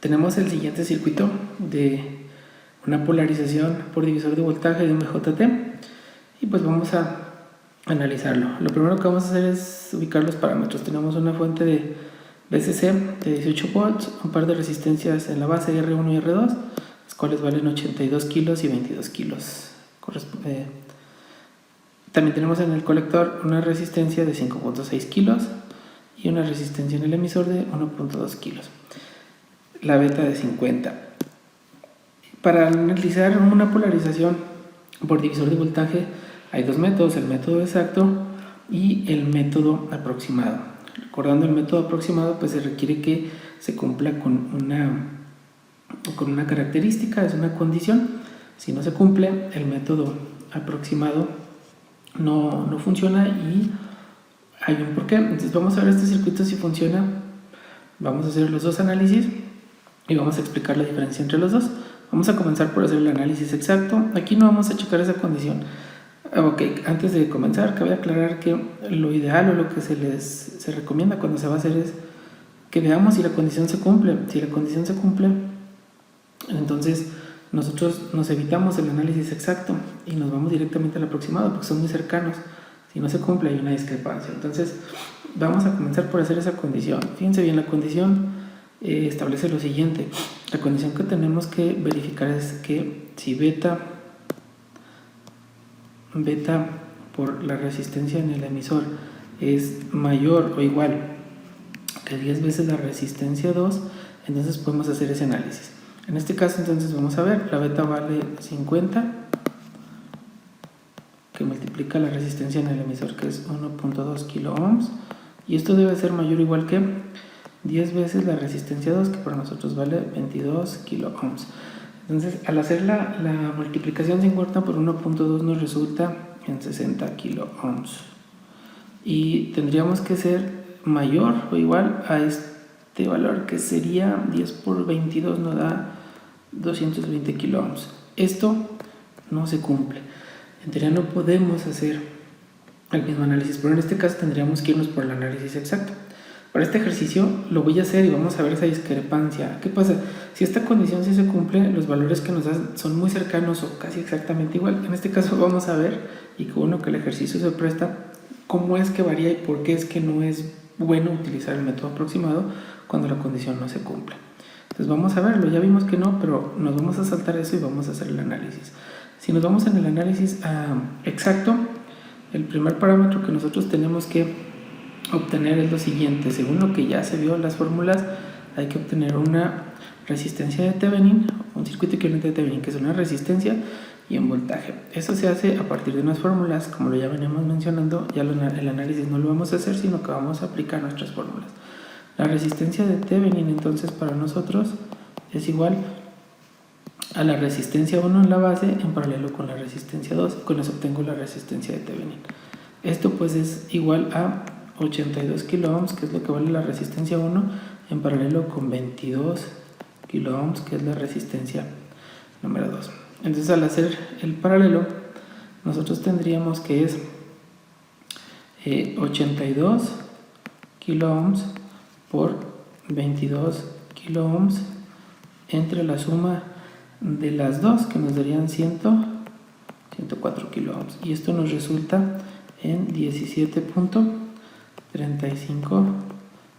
Tenemos el siguiente circuito de una polarización por divisor de voltaje de un BJT y pues vamos a analizarlo. Lo primero que vamos a hacer es ubicar los parámetros. Tenemos una fuente de VCC de 18 volts, un par de resistencias en la base R1 y R2, las cuales valen 82 kilos y 22 kilos. También tenemos en el colector una resistencia de 5.6 kilos y una resistencia en el emisor de 1.2 kilos. La beta de 50. Para analizar una polarización por divisor de voltaje hay dos métodos, el método exacto y el método aproximado. Recordando el método aproximado, pues se requiere que se cumpla con una característica, es una condición. Si no se cumple, el método aproximado no funciona y hay un porqué. Entonces vamos a ver este circuito si funciona. Vamos a hacer los dos análisis y vamos a explicar la diferencia entre los dos. Vamos a comenzar por hacer el análisis exacto. Aquí no vamos a checar esa condición. Ok, antes de comenzar, cabe aclarar que lo ideal o lo que se recomienda cuando se va a hacer es que veamos si la condición se cumple. Si la condición se cumple, entonces nosotros nos evitamos el análisis exacto y nos vamos directamente al aproximado porque son muy cercanos. Si no se cumple hay una discrepancia. Entonces vamos a comenzar por hacer esa condición. Fíjense bien, la condición establece lo siguiente. La condición que tenemos que verificar es que si beta por la resistencia en el emisor es mayor o igual que 10 veces la resistencia 2, entonces podemos hacer ese análisis. En este caso entonces vamos a ver, la beta vale 50, que multiplica la resistencia en el emisor, que es 1.2 kilo ohms, y esto debe ser mayor o igual que 10 veces la resistencia 2, que para nosotros vale 22 kilo ohms. Entonces al hacer la multiplicación 50 por 1.2 nos resulta en 60 kilo ohms, y tendríamos que ser mayor o igual a este valor, que sería 10 por 22 nos da 220 kilo ohms. Esto no se cumple. En teoría no podemos hacer el mismo análisis, pero en este caso tendríamos que irnos por el análisis exacto. Para este ejercicio lo voy a hacer y vamos a ver esa discrepancia. ¿Qué pasa? Si esta condición sí se cumple, los valores que nos dan son muy cercanos o casi exactamente igual. En este caso vamos a ver, y que bueno que el ejercicio se presta, cómo es que varía y por qué es que no es bueno utilizar el método aproximado cuando la condición no se cumple. Entonces vamos a verlo, ya vimos que no, pero nos vamos a saltar eso y vamos a hacer el análisis. Si nos vamos en el análisis exacto, el primer parámetro que nosotros tenemos que obtener es lo siguiente. Según lo que ya se vio en las fórmulas, hay que obtener una resistencia de Thevenin, un circuito equivalente de Thevenin, que es una resistencia y un voltaje. Eso se hace a partir de unas fórmulas, como lo ya veníamos mencionando. Ya el análisis no lo vamos a hacer, sino que vamos a aplicar nuestras fórmulas. La resistencia de Thevenin entonces para nosotros es igual a la resistencia 1 en la base en paralelo con la resistencia 2. Con eso obtengo la resistencia de Thevenin. Esto pues es igual a 82 kilo ohms, que es lo que vale la resistencia 1, en paralelo con 22 kilo ohms, que es la resistencia número 2. Entonces al hacer el paralelo, nosotros tendríamos que es 82 kilo ohms por 22 kilo ohms entre la suma de las dos, que nos darían 104 kilo ohms, y esto nos resulta en 17.35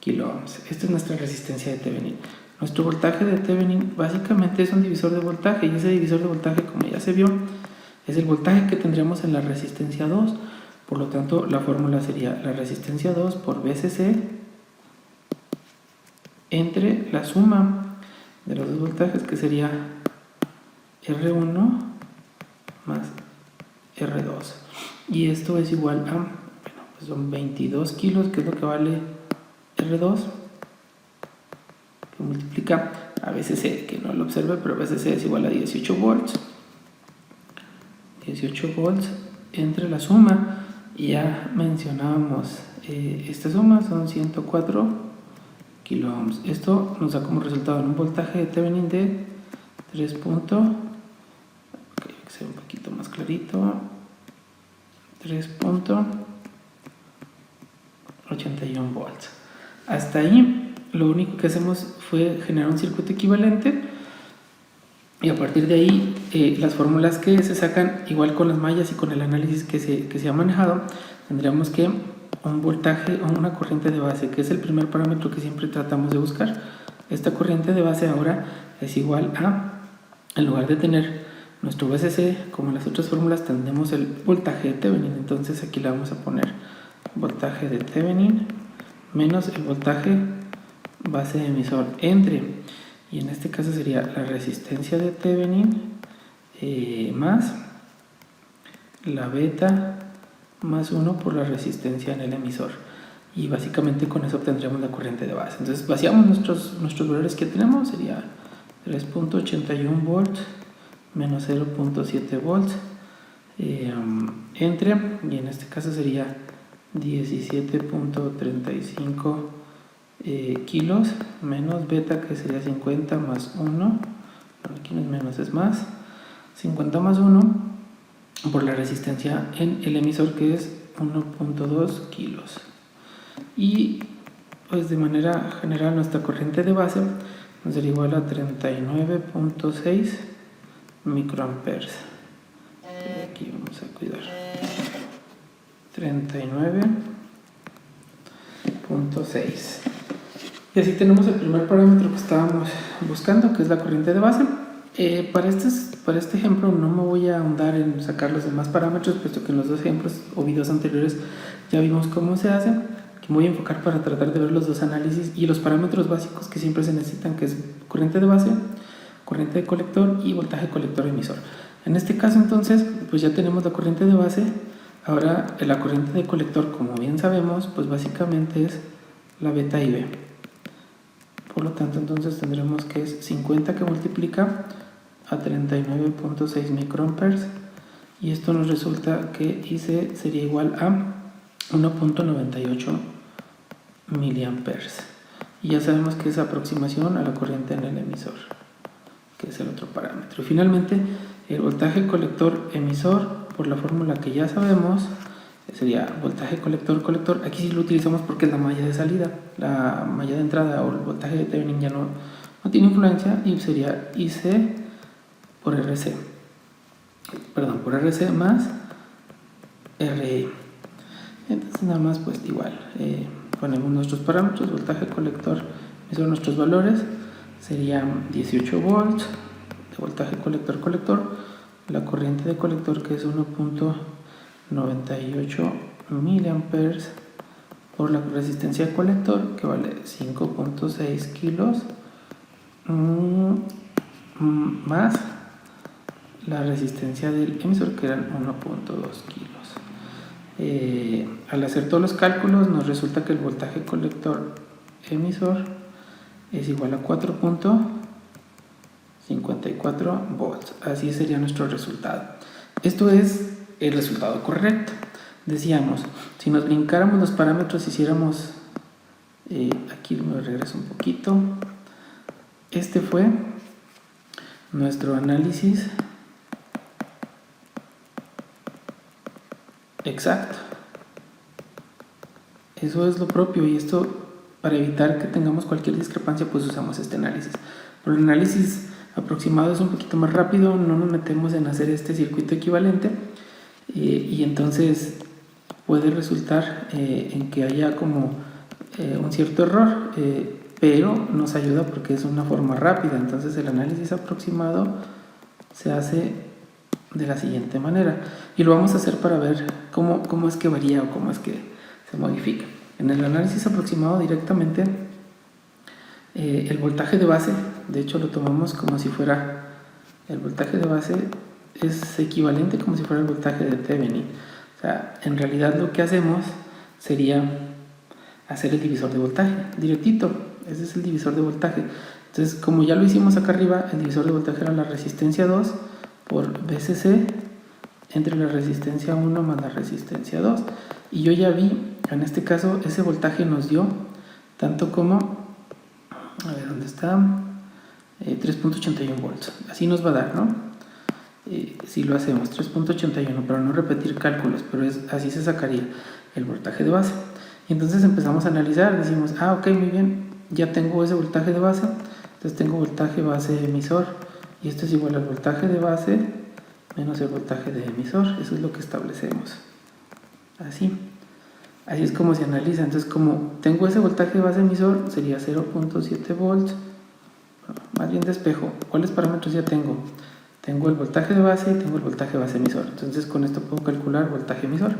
kilo ohms. Esta es nuestra resistencia de Thevenin. Nuestro voltaje de Thevenin básicamente es un divisor de voltaje, y ese divisor de voltaje, como ya se vio, es el voltaje que tendríamos en la resistencia 2. Por lo tanto, la fórmula sería la resistencia 2 por VCC entre la suma de los dos voltajes, que sería R1 más R2. Y esto es igual a, pues son 22 kilos, que es lo que vale R2, que multiplica a VCC, que no lo observe, pero VCC es igual a 18 volts. 18 volts entre la suma, y ya mencionábamos esta suma, son 104 kilo ohms. Esto nos da como resultado un voltaje de Thevenin de 3. Que sea un poquito más clarito, 3.81 volts. Hasta ahí lo único que hacemos fue generar un circuito equivalente, y a partir de ahí las fórmulas que se sacan, igual con las mallas y con el análisis que se ha manejado, tendríamos que un voltaje o una corriente de base, que es el primer parámetro que siempre tratamos de buscar. Esta corriente de base ahora es igual a, en lugar de tener nuestro VCC como en las otras fórmulas, tendremos el voltaje de Thevenin. Entonces aquí le vamos a poner voltaje de Thevenin menos el voltaje base emisor entre, y en este caso sería la resistencia de Thevenin más la beta más 1 por la resistencia en el emisor, y básicamente con eso obtendríamos la corriente de base. Entonces vaciamos nuestros valores que tenemos, sería 3.81 volts menos 0.7 volts entre, y en este caso sería 17.35 kilos menos beta, que sería 50 más 1, aquí no es menos, es más, 50 más 1 por la resistencia en el emisor, que es 1.2 kilos. Y pues de manera general nuestra corriente de base nos sería igual a 39.6 microamperes. Aquí vamos a cuidar 39.6. y así tenemos el primer parámetro que estábamos buscando, que es la corriente de base. Para este ejemplo no me voy a ahondar en sacar los demás parámetros, puesto que en los dos ejemplos o videos anteriores ya vimos cómo se hace. Aquí me voy a enfocar para tratar de ver los dos análisis y los parámetros básicos que siempre se necesitan, que es corriente de base, corriente de colector y voltaje colector emisor. En este caso entonces pues ya tenemos la corriente de base. Ahora la corriente de colector, como bien sabemos, pues básicamente es la beta IB. Por lo tanto entonces tendremos que es 50 que multiplica a 39.6 microamperes, y esto nos resulta que IC sería igual a 1.98 miliamperes, y ya sabemos que es aproximación a la corriente en el emisor, que es el otro parámetro. Y finalmente el voltaje colector emisor, por la fórmula que ya sabemos, sería voltaje colector. Aquí sí lo utilizamos porque es la malla de salida, la malla de entrada o el voltaje de Thevenin ya no tiene influencia, y sería IC por RC, por RC más RE. Entonces nada más pues igual ponemos nuestros parámetros, voltaje colector emisor, nuestros valores serían 18 volts de voltaje colector, la corriente de colector que es 1.98 miliamperes por la resistencia de colector, que vale 5.6 kilos más la resistencia del emisor, que eran 1.2 kilos. Al hacer todos los cálculos nos resulta que el voltaje colector emisor es igual a 4.54 volts. Así sería nuestro resultado. Esto es el resultado correcto. Decíamos, si nos brincáramos los parámetros, hiciéramos aquí me regreso un poquito. Este fue nuestro análisis exacto. Eso es lo propio, y esto, para evitar que tengamos cualquier discrepancia, pues usamos este análisis. Pero el análisis aproximado es un poquito más rápido, no nos metemos en hacer este circuito equivalente, y entonces puede resultar en que haya como un cierto error, pero nos ayuda porque es una forma rápida. Entonces el análisis aproximado se hace de la siguiente manera, y lo vamos a hacer para ver cómo es que varía o cómo es que se modifica. En el análisis aproximado directamente el voltaje de base, de hecho lo tomamos como si fuera el voltaje de base, es equivalente como si fuera el voltaje de Thevenin. O sea, en realidad lo que hacemos sería hacer el divisor de voltaje directito. Ese es el divisor de voltaje. Entonces, como ya lo hicimos acá arriba, el divisor de voltaje era la resistencia 2 por VCC entre la resistencia 1 más la resistencia 2, y yo ya vi, en este caso ese voltaje nos dio tanto como, a ver dónde está, 3.81 volts. Así nos va a dar, ¿no? Si lo hacemos 3.81, para no repetir cálculos, pero así se sacaría el voltaje de base. Y entonces empezamos a analizar, decimos, ok, muy bien, ya tengo ese voltaje de base, entonces tengo voltaje base emisor, y esto es igual al voltaje de base menos el voltaje de emisor. Eso es lo que establecemos. Así es como se analiza. Entonces, como tengo ese voltaje de base emisor, sería 0.7 volts, más bien despejo. ¿Cuáles parámetros ya tengo? Tengo el voltaje de base y tengo el voltaje base emisor. Entonces, con esto puedo calcular voltaje emisor.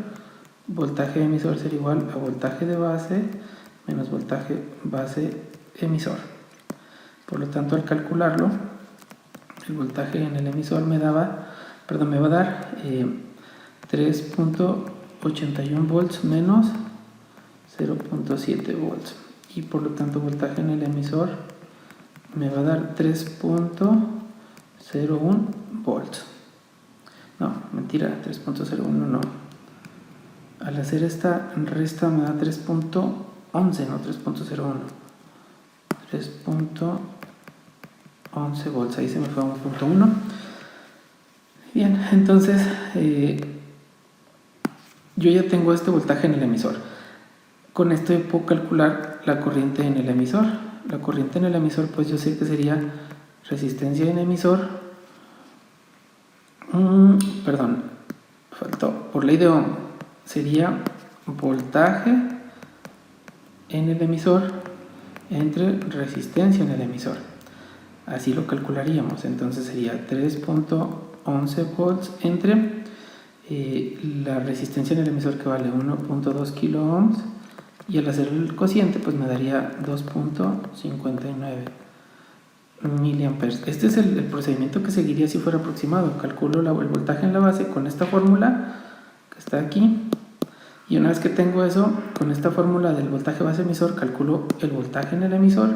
Voltaje emisor sería igual a voltaje de base menos voltaje base emisor. Por lo tanto, al calcularlo, el voltaje en el emisor me va a dar 3.81 volts menos 0.7 volts. Y por lo tanto, voltaje en el emisor me va a dar 3.01 volts. No, mentira, 3.01 no. Al hacer esta resta me da 3.11, no 3.01. 3.11 volts, ahí se me fue a 1.1. Bien, entonces yo ya tengo este voltaje en el emisor. Con esto puedo calcular la corriente en el emisor. La corriente en el emisor, pues yo sé que sería resistencia en emisor. Faltó. Por ley de Ohm, sería voltaje en el emisor entre resistencia en el emisor. Así lo calcularíamos. Entonces sería 3.11 volts entre la resistencia en el emisor, que vale 1.2 kilo ohms, y al hacer el cociente pues me daría 2.59 miliamperes. Este es el procedimiento que seguiría si fuera aproximado. Calculo el voltaje en la base con esta fórmula que está aquí, y una vez que tengo eso, con esta fórmula del voltaje base emisor calculo el voltaje en el emisor,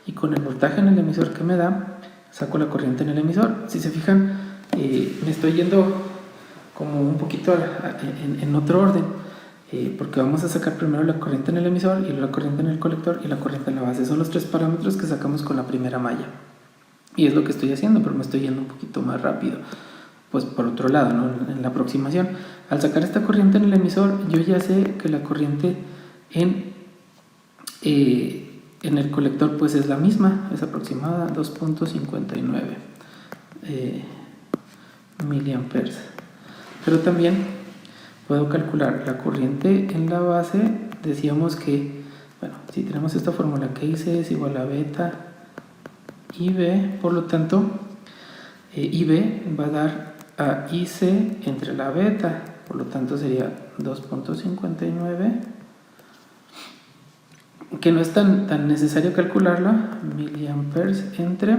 y con el voltaje en el emisor que me da saco la corriente en el emisor. Si se fijan, me estoy yendo como un poquito en otro orden, porque vamos a sacar primero la corriente en el emisor, y luego la corriente en el colector y la corriente en la base. Son los tres parámetros que sacamos con la primera malla, y es lo que estoy haciendo, pero me estoy yendo un poquito más rápido. Pues por otro lado, ¿no? En la aproximación, al sacar esta corriente en el emisor, yo ya sé que la corriente en el colector pues es la misma, es aproximada, 2.59 miliamperes. Pero también puedo calcular la corriente en la base. Decíamos que, bueno, si tenemos esta fórmula que IC es igual a beta IB, por lo tanto IB va a dar a IC entre la beta, por lo tanto sería 2.59, que no es tan necesario calcularla, miliamperes entre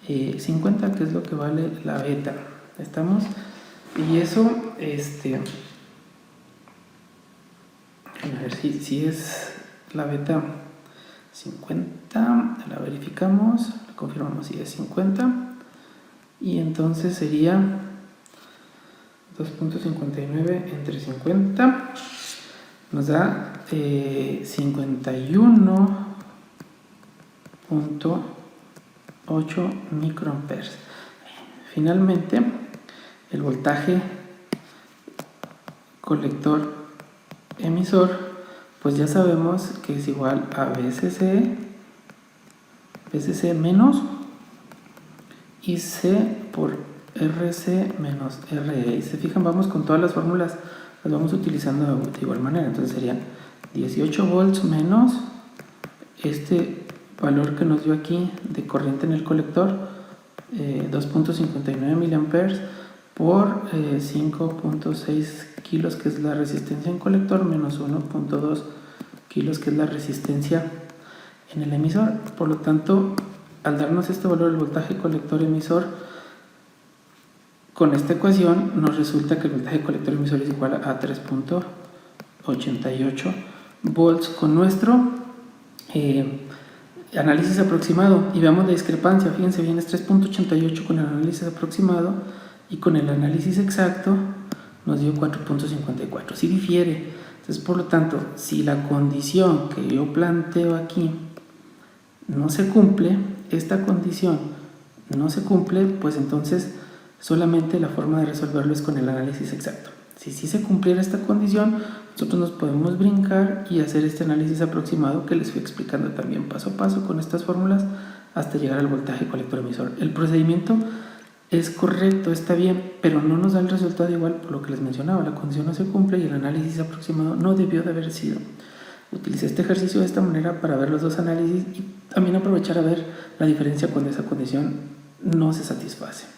50, que es lo que vale la beta. ¿Estamos? Y eso, a ver si es la beta 50, la verificamos, la confirmamos si es 50, y entonces sería 2.59 entre 50, nos da 51.8 microamperes. Finalmente, el voltaje colector emisor, pues ya sabemos que es igual a VCC menos IC por RC menos RE. Y se fijan, vamos con todas las fórmulas, las vamos utilizando de igual manera. Entonces serían 18 volts menos este valor que nos dio aquí de corriente en el colector, 2.59 miliamperes por 5.6 kilos, que es la resistencia en colector, menos 1.2 kilos, que es la resistencia en el emisor. Por lo tanto, al darnos este valor del voltaje colector emisor, con esta ecuación nos resulta que el voltaje colector emisor es igual a 3.88 volts. Con nuestro análisis aproximado, y veamos la discrepancia, fíjense bien, es 3.88 con el análisis aproximado, y con el análisis exacto nos dio 4.54, sí difiere. Entonces, por lo tanto, si la condición que yo planteo aquí no se cumple, esta condición no se cumple, pues entonces solamente la forma de resolverlo es con el análisis exacto. Si sí se cumpliera esta condición, nosotros nos podemos brincar y hacer este análisis aproximado que les fui explicando también paso a paso con estas fórmulas hasta llegar al voltaje colector emisor. El procedimiento es correcto, está bien, pero no nos da el resultado igual por lo que les mencionaba. La condición no se cumple y el análisis aproximado no debió de haber sido. Utilicé este ejercicio de esta manera para ver los dos análisis y también aprovechar a ver la diferencia cuando esa condición no se satisface.